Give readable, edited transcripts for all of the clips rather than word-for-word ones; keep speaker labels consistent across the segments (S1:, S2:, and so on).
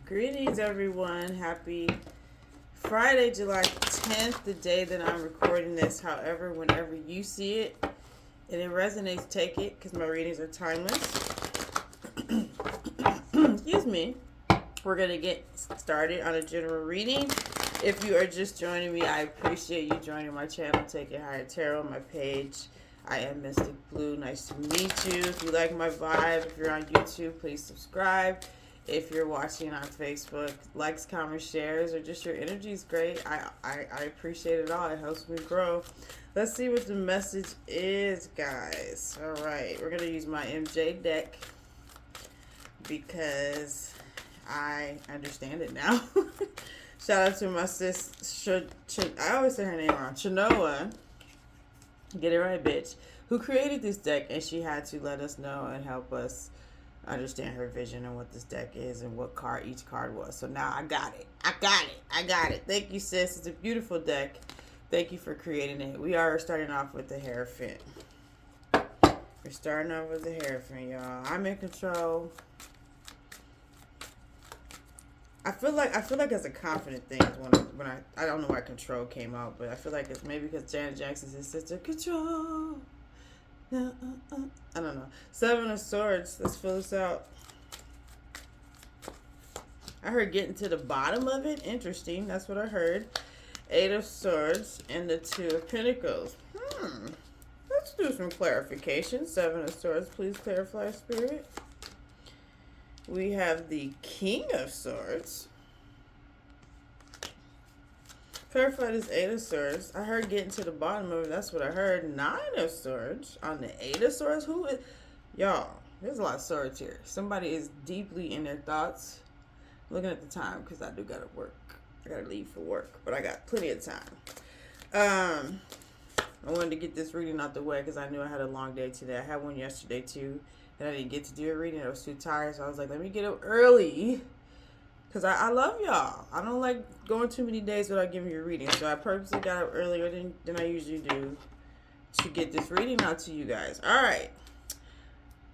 S1: Greetings, everyone. Happy Friday, July 10th, the day that I'm recording this. However, whenever you see it and it resonates, take it because my readings are timeless. Excuse me. We're going to get started on a general reading. If you are just joining me, I appreciate you joining my channel, Take It Higher Tarot, my page. I am Mystic Blue. Nice to meet you. If you like my vibe, if you're on YouTube, please subscribe. If you're watching on Facebook, likes, comments, shares, or just your energy is great. I appreciate it all. It helps me grow. Let's see what the message is, guys. All right. We're going to use my MJ deck because I understand it now. Shout out to my sis, I always say her name wrong, Chinoa. Get it right, bitch. Who created this deck, and she had to let us know and help us understand her vision and what this deck is and what card each card was. So now I got it. I got it. Thank you, sis. It's a beautiful deck. Thank you for creating it. We are starting off with the Hierophant. We're starting off with the Hierophant, y'all. I'm in control. I feel like it's a confident thing when I don't know why control came out, but I feel like it's maybe because Janet Jackson's his sister. Control. I don't know. Seven of Swords. Let's fill this out. I heard getting to the bottom of it. Interesting. That's what I heard. Eight of Swords and the Two of Pentacles. Let's do some clarification. Seven of Swords. Please clarify, Spirit. We have the King of Swords. Clarify this Eight of Swords. I heard getting to the bottom of it. That's what I heard. Nine of Swords on the Eight of Swords. Who is... Y'all, there's a lot of swords here. Somebody is deeply in their thoughts. I'm looking at the time because I do got to work. I got to leave for work. But I got plenty of time. I wanted to get this reading out the way because I knew I had a long day today. I had one yesterday too. And I didn't get to do a reading. I was too tired. So I was like, let me get up early. Because I love y'all. I don't like going too many days without giving you a reading. So I purposely got up earlier than I usually do to get this reading out to you guys. All right.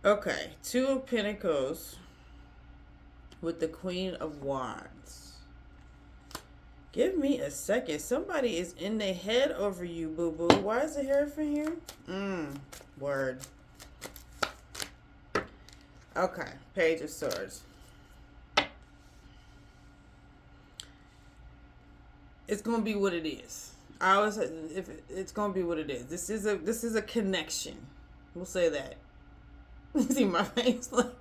S1: Okay. Two of Pentacles with the Queen of Wands. Give me a second. Somebody is in their head over you, boo-boo. Why is the Hierophant here? Word. Okay. Page of Swords. It's gonna be what it is. I always say it's gonna be what it is. This is a connection. We'll say that. See my face? Like,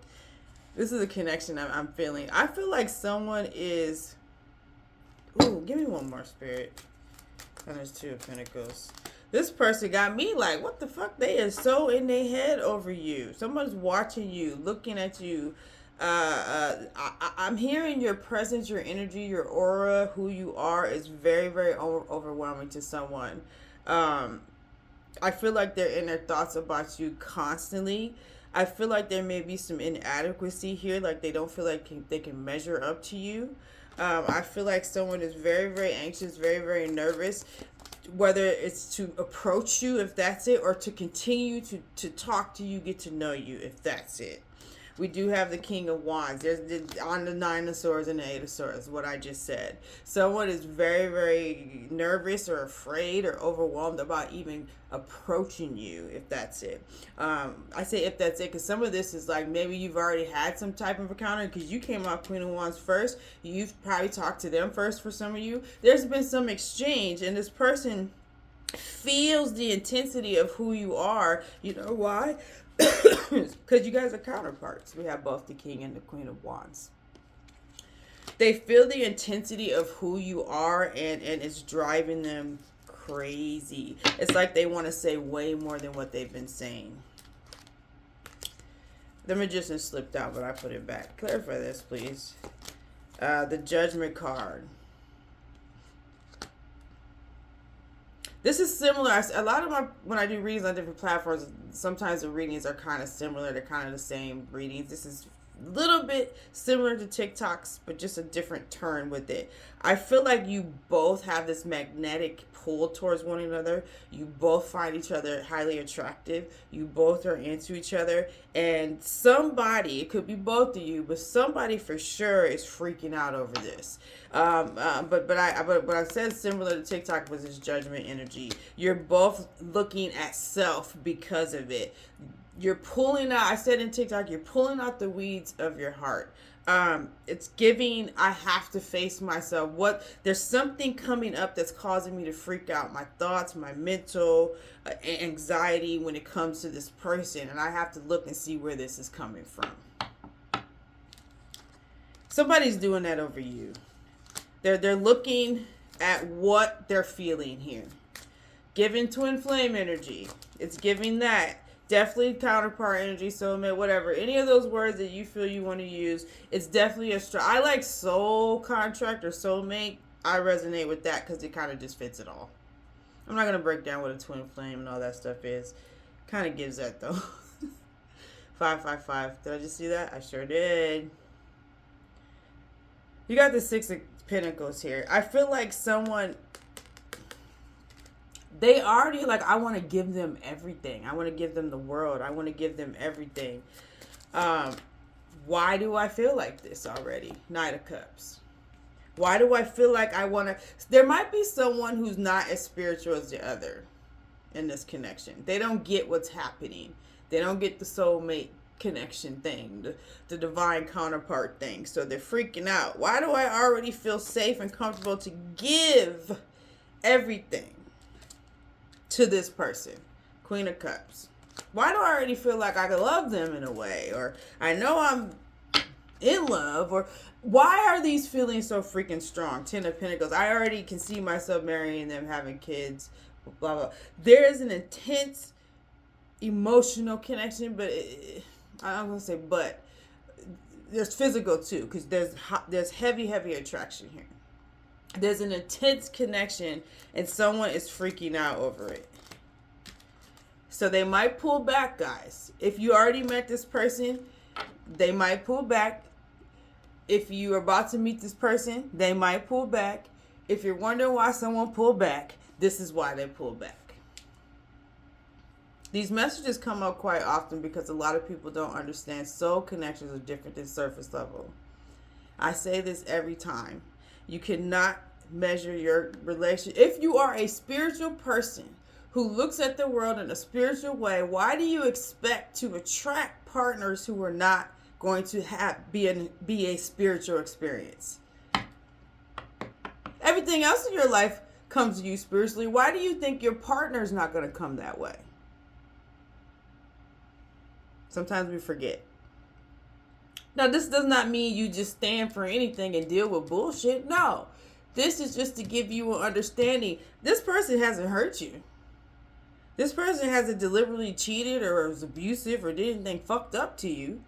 S1: this is a connection I'm feeling. I feel like someone is. Ooh, give me one more, Spirit. And there's Two of Pentacles. This person got me like, what the fuck? They are so in their head over you. Someone's watching you, looking at you. I'm hearing your presence, your energy, your aura, who you are is very, very overwhelming to someone. I feel like they're in their thoughts about you constantly. I feel like there may be some inadequacy here, like they don't feel like they can measure up to you. I feel like someone is very, very anxious, very, very nervous, whether it's to approach you, if that's it, or to continue to talk to you, get to know you, if that's it. We do have the King of Wands. There's on the Nine of Swords and the Eight of Swords, what I just said. Someone is very, very nervous or afraid or overwhelmed about even approaching you, if that's it. I say if that's it because some of this is like maybe you've already had some type of encounter because you came out Queen of Wands first. You've probably talked to them first for some of you. There's been some exchange and this person feels the intensity of who you are. You know why? Because you guys are counterparts. We have both the King and the Queen of Wands. They feel the intensity of who you are and it's driving them crazy. It's like they want to say way more than what they've been saying. The Magician slipped out, but I put it back. Clarify this, please. The Judgment card. This is similar. A lot of when I do readings on different platforms, sometimes the readings are kind of similar. They're kind of the same readings. This is little bit similar to TikTok's, but just a different turn with it. I feel like you both have this magnetic pull towards one another. You both find each other highly attractive. You both are into each other. And somebody, it could be both of you, but somebody for sure is freaking out over this. But what I said similar to TikTok was this judgment energy. You're both looking at self because of it. You're pulling out, I said in TikTok, you're pulling out the weeds of your heart. It's giving, I have to face myself. There's something coming up that's causing me to freak out. My thoughts, my mental anxiety when it comes to this person. And I have to look and see where this is coming from. Somebody's doing that over you. They're looking at what they're feeling here. Giving twin flame energy. It's giving that. Definitely counterpart energy, soulmate, whatever. Any of those words that you feel you want to use, it's definitely I like soul contract or soulmate. I resonate with that because it kind of just fits it all. I'm not going to break down what a twin flame and all that stuff is. Kind of gives that though. 555. Did I just see that? I sure did. You got the 6 of Pentacles here. I feel like someone... They already, like, I want to give them everything. I want to give them the world. I want to give them everything. Why do I feel like this already? Knight of Cups. Why do I feel like I want to... There might be someone who's not as spiritual as the other in this connection. They don't get what's happening. They don't get the soulmate connection thing, the divine counterpart thing. So they're freaking out. Why do I already feel safe and comfortable to give everything to this person? Queen of Cups. Why do I already feel like I love them in a way? Or I know I'm in love? Or why are these feelings so freaking strong? 10 of Pentacles. I already can see myself marrying them, having kids, blah, blah. There is an intense emotional connection, but I'm going to say but. There's physical too, because there's heavy attraction here. There's an intense connection and someone is freaking out over it. So they might pull back, guys. If you already met this person, they might pull back. If you are about to meet this person, they might pull back. If you're wondering why someone pulled back, this is why they pull back. These messages come up quite often because a lot of people don't understand soul connections are different than surface level. I say this every time. You cannot measure your relationship. If you are a spiritual person who looks at the world in a spiritual way, why do you expect to attract partners who are not going to be a spiritual experience? Everything else in your life comes to you spiritually. Why do you think your partner's not going to come that way? Sometimes we forget. Now, this does not mean you just stand for anything and deal with bullshit. No. This is just to give you an understanding. This person hasn't hurt you. This person hasn't deliberately cheated or was abusive or did anything fucked up to you.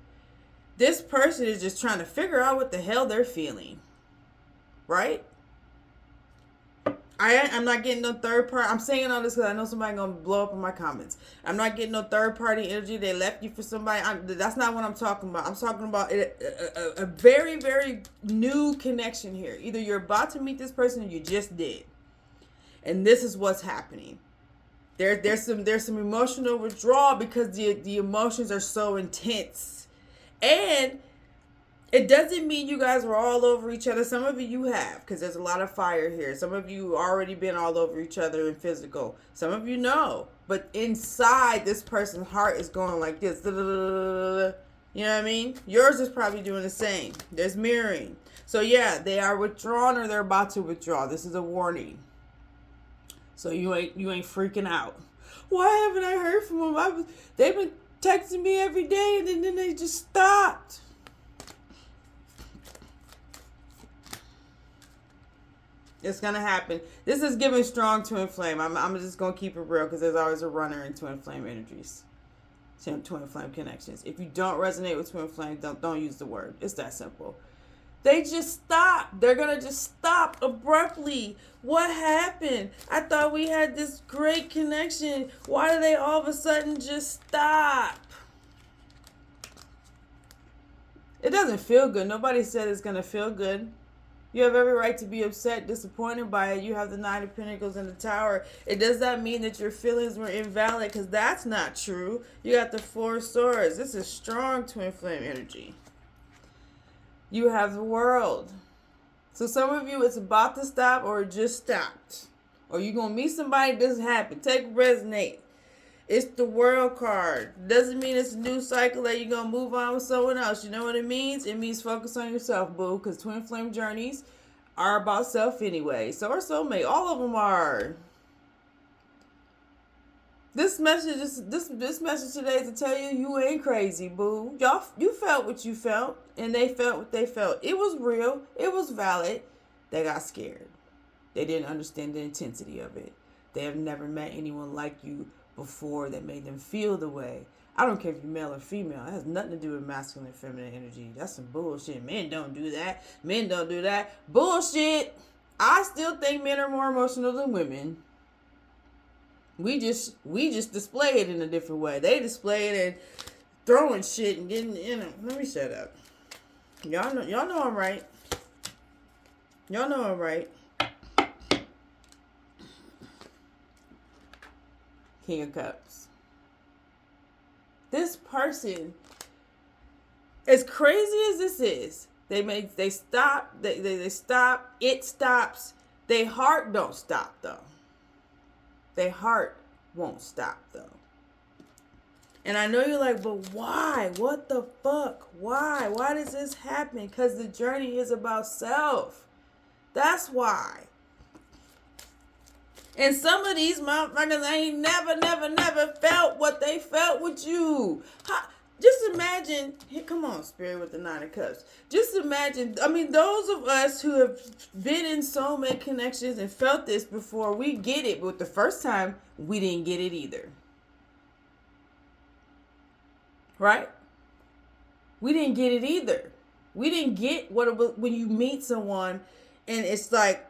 S1: This person is just trying to figure out what the hell they're feeling. Right? I'm not getting no third party. I'm saying all this because I know somebody's going to blow up in my comments. I'm not getting no third party energy. They left you for somebody. That's not what I'm talking about. I'm talking about a very, very new connection here. Either you're about to meet this person or you just did. And this is what's happening. There's some emotional withdrawal because the emotions are so intense. And it doesn't mean you guys were all over each other. Some of you have, because there's a lot of fire here. Some of you already been all over each other in physical. Some of you know. But inside, this person's heart is going like this. You know what I mean? Yours is probably doing the same. There's mirroring. So yeah, they are withdrawn or they're about to withdraw. This is a warning. So you ain't freaking out. Why haven't I heard from them? They've been texting me every day and then they just stopped. It's going to happen. This is giving strong twin flame. I'm just going to keep it real because there's always a runner in twin flame energies. Twin flame connections. If you don't resonate with twin flame, don't use the word. It's that simple. They just stop. They're going to just stop abruptly. What happened? I thought we had this great connection. Why do they all of a sudden just stop? It doesn't feel good. Nobody said it's going to feel good. You have every right to be upset, disappointed by it. You have the Nine of Pentacles and the Tower. It does not mean that your feelings were invalid, because that's not true. You got the Four of Swords. This is strong twin flame energy. You have the World. So some of you, it's about to stop or it just stopped. Or you're going to meet somebody, this happened. Take resonate. It's the World card. Doesn't mean it's a new cycle that you're going to move on with someone else. You know what it means? It means focus on yourself, boo. Because twin flame journeys are about self anyway. So are soulmate. All of them are. This message today is to tell you, you ain't crazy, boo. Y'all, you felt what you felt, and they felt what they felt. It was real. It was valid. They got scared. They didn't understand the intensity of it. They have never met anyone like you before that made them feel the way. I don't care if you're male or female. It has nothing to do with masculine and feminine energy. That's some bullshit. Men don't do that. Men don't do that. Bullshit. I still think men are more emotional than women. We just display it in a different way. They display it and throwing shit and getting, let me shut up. Y'all know I'm right. Y'all know I'm right. King of Cups. This person, as crazy as this is, they stop, they stop, it stops. Their heart don't stop though. Their heart won't stop though. And I know you're like, but why? What the fuck? Why? Why does this happen? Because the journey is about self. That's why. And some of these motherfuckers ain't never felt what they felt with you. Just imagine, here, come on, Spirit with the Nine of Cups. Just imagine, those of us who have been in soulmate connections and felt this before, we get it. But the first time, we didn't get it either. Right? We didn't get it either. We didn't get what it was when you meet someone and it's like,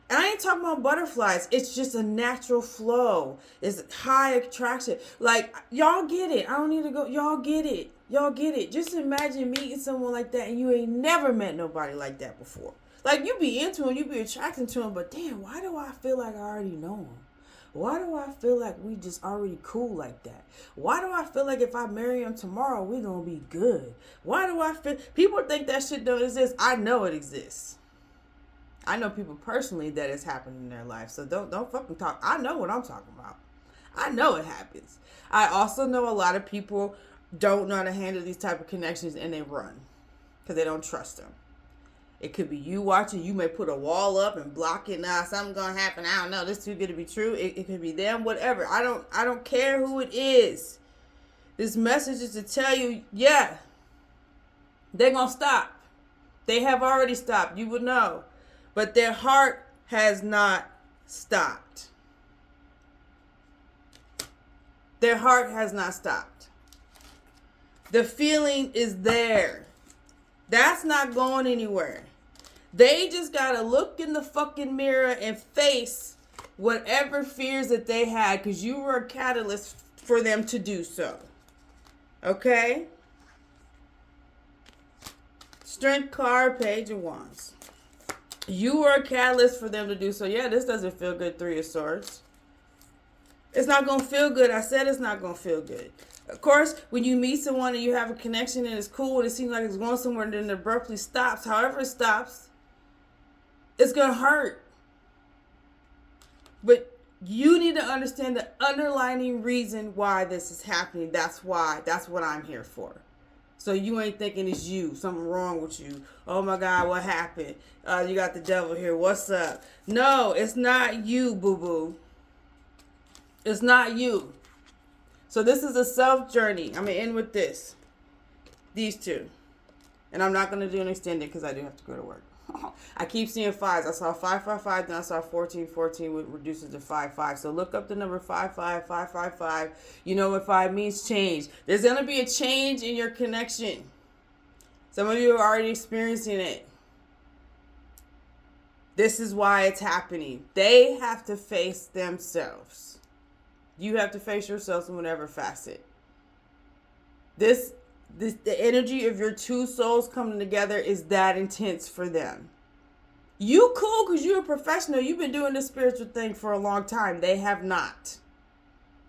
S1: and I ain't talking about butterflies. It's just a natural flow. It's high attraction. Like, y'all get it. I don't need to go. Y'all get it. Y'all get it. Just imagine meeting someone like that and you ain't never met nobody like that before. Like, you be into him, you be attracted to him, but damn, why do I feel like I already know him? Why do I feel like we just already cool like that? Why do I feel like if I marry him tomorrow, we gonna be good? Why do I feel... People think that shit don't exist. I know it exists. I know people personally that it's happened in their life. So don't fucking talk. I know what I'm talking about. I know it happens. I also know a lot of people don't know how to handle these type of connections and they run because they don't trust them. It could be you watching. You may put a wall up and block it. Nah, something's gonna happen. I don't know. This too good to be true. It could be them. Whatever. I don't care who it is. This message is to tell you, yeah, they're gonna stop. They have already stopped. You would know. But their heart has not stopped. Their heart has not stopped. The feeling is there. That's not going anywhere. They just gotta look in the fucking mirror and face whatever fears that they had, because you were a catalyst for them to do so. Okay? Strength card, Page of Wands. You were a catalyst for them to do so. Yeah, this doesn't feel good, Three of Swords. It's not going to feel good. I said it's not going to feel good. Of course, when you meet someone and you have a connection and it's cool and it seems like it's going somewhere and then it abruptly stops, however it stops, it's going to hurt. But you need to understand the underlying reason why this is happening. That's why. That's what I'm here for. So you ain't thinking it's you. Something wrong with you. Oh my God, what happened? You got the devil here. What's up? No, it's not you, boo-boo. It's not you. So this is a self journey. I'm going to end with this. These two. And I'm not going to do an extended because I do have to go to work. I keep seeing fives. I saw 555, then I saw 1414, which reduces to 55. So look up the number 55555. You know what 5 means? Change. There's going to be a change in your connection. Some of you are already experiencing it. This is why it's happening. They have to face themselves. You have to face yourselves in whatever facet. This the energy of your two souls coming together is that intense for them. You cool because you're a professional. You've been doing this spiritual thing for a long time. They have not.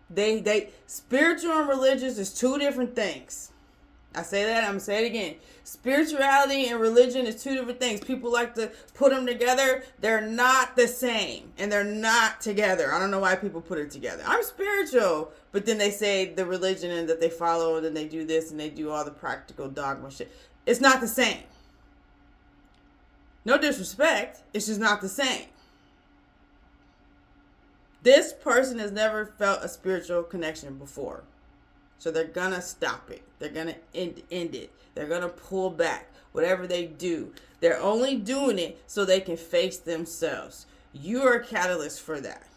S1: They spiritual and religious is two different things. I say that, I'm going to say it again. Spirituality and religion is two different things. People like to put them together. They're not the same. And they're not together. I don't know why people put it together. I'm spiritual. But then they say the religion and that they follow, and then they do this and they do all the practical dogma shit. It's not the same. No disrespect. It's just not the same. This person has never felt a spiritual connection before. So they're going to stop it. They're going to end it. They're going to pull back. Whatever they do, they're only doing it so they can face themselves. You are a catalyst for that.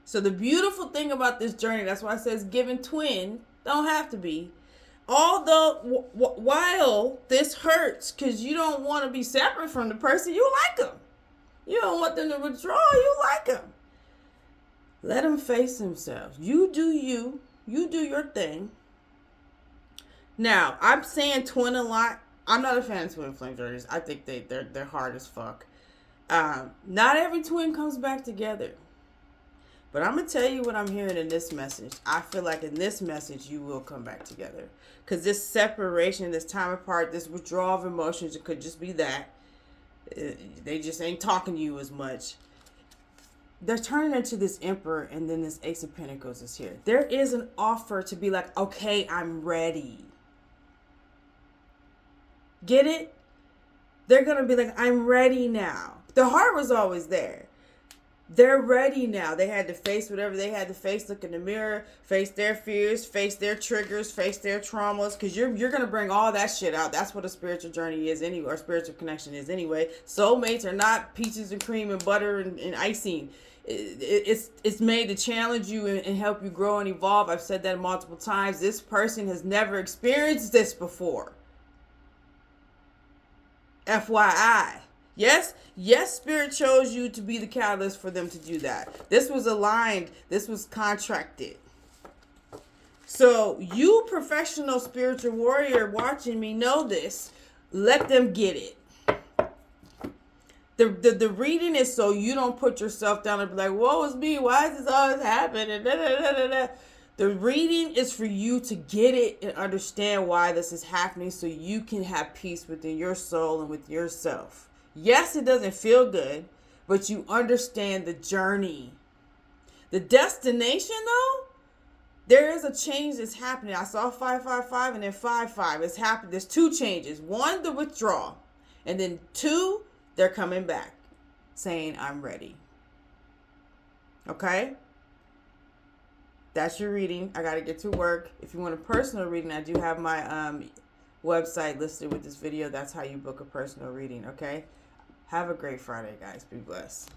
S1: So the beautiful thing about this journey, that's why it says given twin, don't have to be. Although, while this hurts, because you don't want to be separate from the person, you like them. You don't want them to withdraw, you like them. Let them face themselves. You do you. You do your thing. Now, I'm saying twin a lot. I'm not a fan of twin flame journeys. I think they're hard as fuck. Not every twin comes back together. But I'm going to tell you what I'm hearing in this message. I feel like in this message, you will come back together. Because this separation, this time apart, this withdrawal of emotions, it could just be that. They just ain't talking to you as much. They're turning into this Emperor, and then this Ace of Pentacles is here. There is an offer to be like, okay, I'm ready. Get it? They're going to be like, I'm ready now. The heart was always there. They're ready now. They had to face whatever they had to face, look in the mirror, face their fears, face their triggers, face their traumas, because you're going to bring all that shit out. That's what a spiritual journey is anyway, or spiritual connection is anyway. Soulmates are not peaches and cream and butter and icing. It's made to challenge you and help you grow and evolve. I've said that multiple times. This person has never experienced this before. FYI. Yes, Spirit chose you to be the catalyst for them to do that. This was aligned. This was contracted. So you, professional spiritual warrior watching me, know this. Let them get it. The reading is so you don't put yourself down and be like, woe is me, why is this always happening? The reading is for you to get it and understand why this is happening so you can have peace within your soul and with yourself. Yes, it doesn't feel good, but you understand the journey. The destination, though, there is a change that's happening. I saw 555 and then 55. It's happened. There's two changes. One, the withdrawal. And then two, they're coming back saying, I'm ready. Okay? That's your reading. I got to get to work. If you want a personal reading, I do have my website listed with this video. That's how you book a personal reading, okay? Have a great Friday, guys. Be blessed.